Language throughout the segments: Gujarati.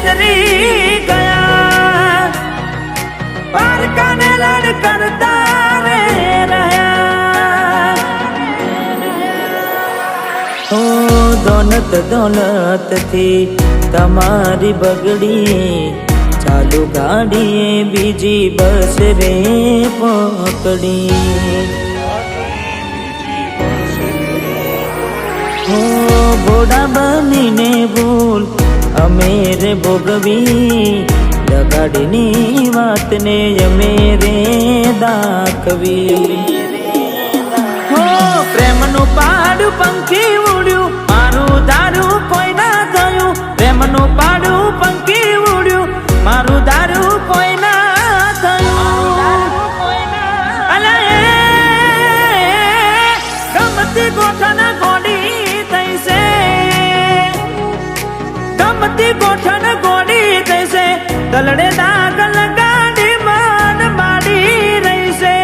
છેતરી ગયા, પારકાને લડ કરતા રે રહ્યા। ઓ દોલત દોલત થી તમારી બગડી, ચાલુ ગાડીએ બીજી બસ રે પકડી। હો ભોળા બનીને ભૂલ અમે રે ભોગવી, લગાડીની વાતને અમે રે દાખવી। હો પ્રેમનું પાડું પંખી ઉડ્યું, મારું દારૂ કોઈ ના થયું। પ્રેમનું પાડું પંખી ઉડ્યું, મારું દારૂ કોઈ ના થયું। અલા એ ગમતી ગોઠણ ગોડી થઈ છે, ગમતી ગોઠણ ગોડી થઈ છે, તલડે દાગ લગાડી મન માડી રહી છે।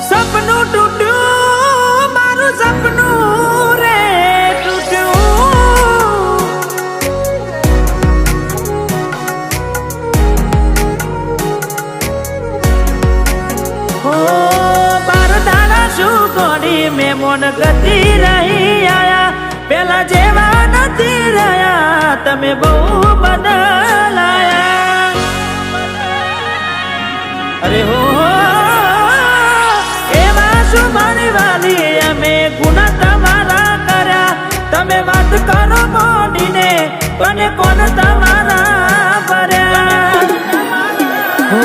સપનું તૂટ્યું, મારું સપનું રે તૂટ્યું। હો બાર દાડા શું ગોડી મેં મોન ગતિ રહી આયા, પેલા જેવા નથી રહ્યા તમે બહુ બદલાયા। અરે હો એવા શું મારી વાલી અમે ગુના તમારા કર્યા, તમે વાત કરો મોડીને અને કોણ તમારા ભર્યા। હો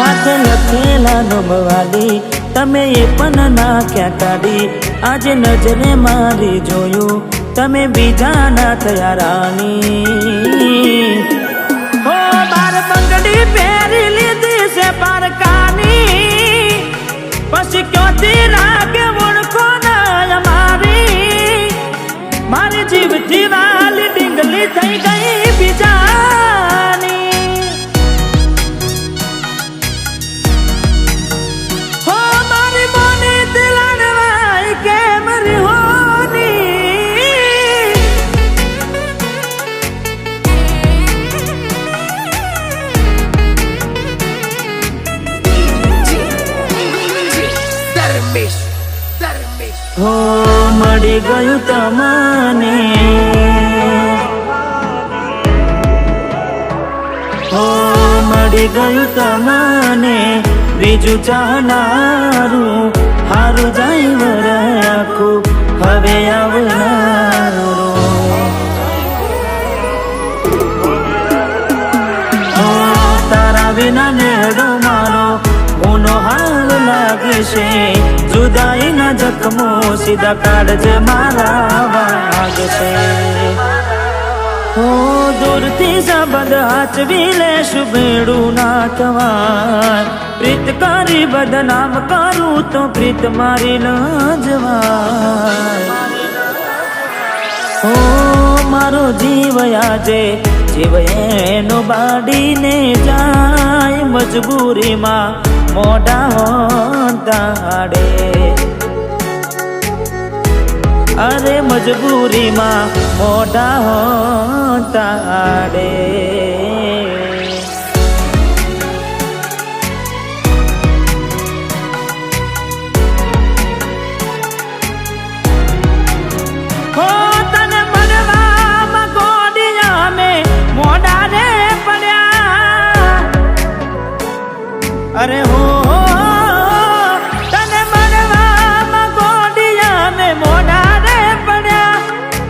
હાથ લખેલા નોમવાલી તમે એ પણ નાખ્યા કાઢી, આજે નજરે મારી જોયું તમે બીજા ના થયા રાની। હો બાર બંગડી પહેરી લીધી છે પારકાની, પછી ક્યોથી રાગે ઓળખો ના મારી, મારી જીવથી વાલી ડીંગલી થઈ ગઈ બીજાની। હો મારી મોની દિલડવાઈ કેમ રિહોની, હો મળી ગયું તમને, હો મળી ગયું તમને બીજું ચાહનારું, હારું જાય વર આખું હવે આવનારું। હો તારા વિના નેડો મારો ઊનો હાલ લાગશે, જુદાઈના જખમો સીધા કાઢજે મારા વાગશે। હો દૂરથી સંબંધ હાચવી લેશું ભેડું ના થવાય, પ્રીત કરી બદનામ કરું તો પ્રીત મારી ન જવાય। હો મારો જીવ આજે જીવ એનો બાડીને જાય, મજબૂરીમાં મોઢા હોંતાડે, અરે મજબૂરીમાં મોઢા હોંતાડે। હો તને મળવામાં ગોડિયા મેં મોઢા રે પડ્યા, અરે હો તને મળવામાં ગોડિયા મેં મોઢા રે પડ્યા,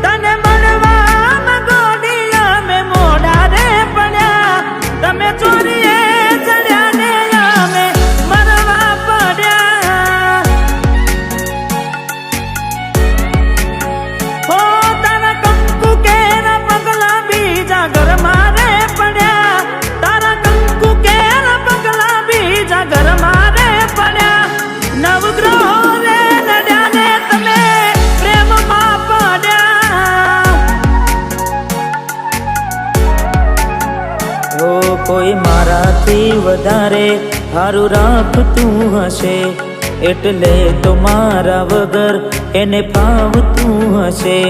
તને મળવામાં ગોડિયા મેં મોઢા રે પડ્યા, તમે ચોરીએ ચડ્યા ને અમે મરવા પડ્યા। હો તારા કંકુ કેરા પગલા બીજા ઘરમાં રે પડ્યા, તારા કંકુ કેરા પગલા બીજા ઘરમાં રે પડ્યા। નવગ્રહો રે નડ્યા ને તમે પ્રેમમાં પડ્યા। ઓ કોઈ મારાથી વધારે હારું રાખતું હશે, એટલે તો મારા વગર એને ફાવતું હશે।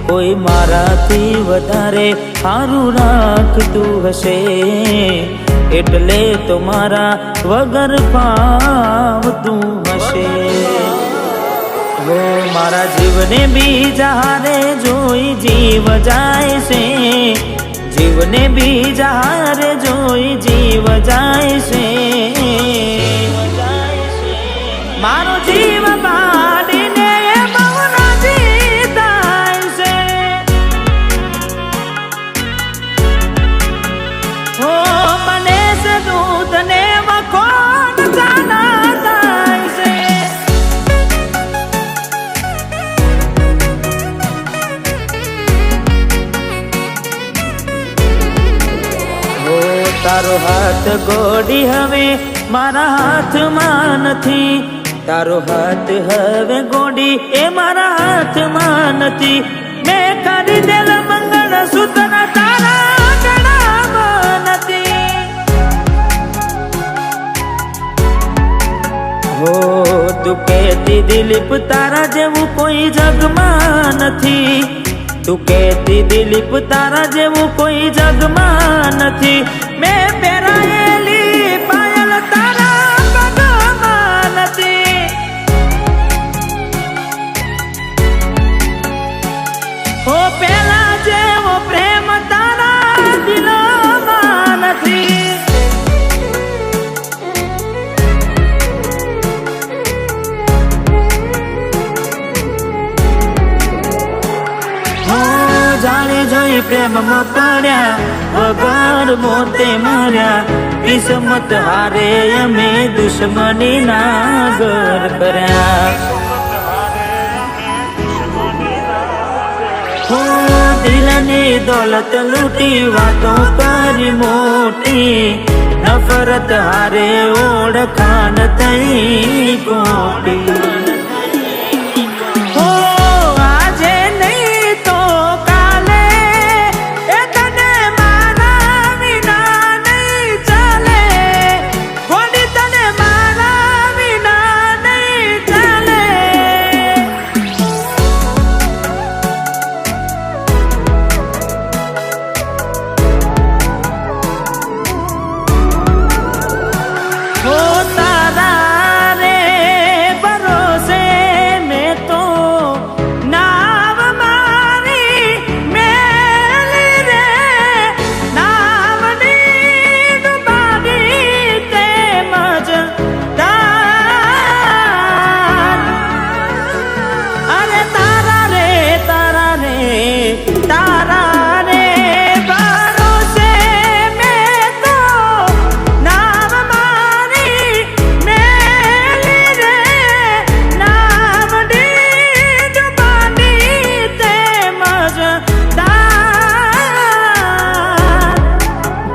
કોઈ મારાથી વધારે સારું રાખતું હશે, એટલે તો મારા વગર ફાવતું હશે. હો મારા જીવને બીજા હારે જોઈ જીવ જાય છે, જીવને બીજા હારે જોઈ જીવ જાય છે. મારો જીવ કાઢીને બહુ રાજી થાય છે. હો મને છે દૂધ ને મખોન જાના થાય છે. હો તારો હાથ ગોડી હવે મારા હાથમાં નથી, તારો હાથ હવે ગોડી એ મારા હાથમાં નથી. મેં ખરીદેલ મંગળસૂત્ર તારા ગળામાં નથી. હો તું કહેતી દિલીપ તારા જેવું કોઈ જગમાં નથી, તું કહેતી દિલીપ તારા જેવું કોઈ જગમાં નથી. મેં પહેરાયેલી પાયલ તારા પગમાં નથી. હો પેલા જેવો પ્રેમ તારા દિલમાં નથી. જાણે જોઈ પ્રેમમાં પડ્યા વગર મોતે મર્યા, કિસ્મત હારે અમે દુશ્મની ના ઘર કર્યા. હો દિલની દોલત લૂટી વાતો કરી મોટી, નફરત હારે ઓળખાણ થઈ ગોટી.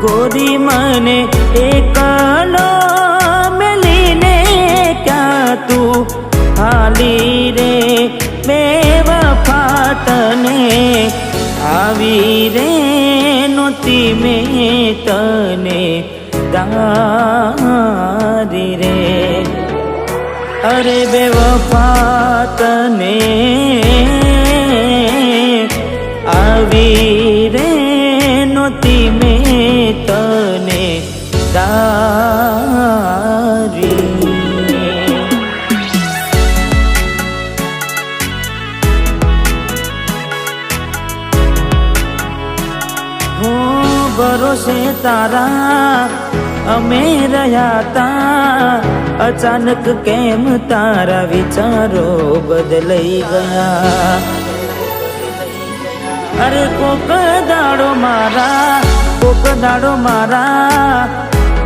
ગોરી મને એકલો મેલીને ક્યાં તું હાલી રે, બેવફા તને આવી રે નહોતી મેં તને તારી રે. અરે બેવફા તને આવી રે નહોતી મેં તને તારી. હો ભરોસે તારા અમે રહ્યા તા, અચાનક કેમ તારા વિચારો બદલાઈ ગયા. અરે કોક દાડો મારા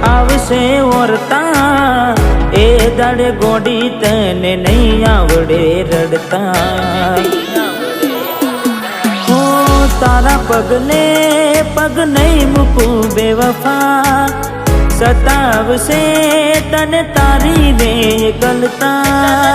આવશે ઓરતા, એ દાડે ગોડી તને નહીં આવડે રડતા. હો તારા પગને પગ નહીં મૂકું બેવફા, સતાવશે તને તારી રે ગલતા.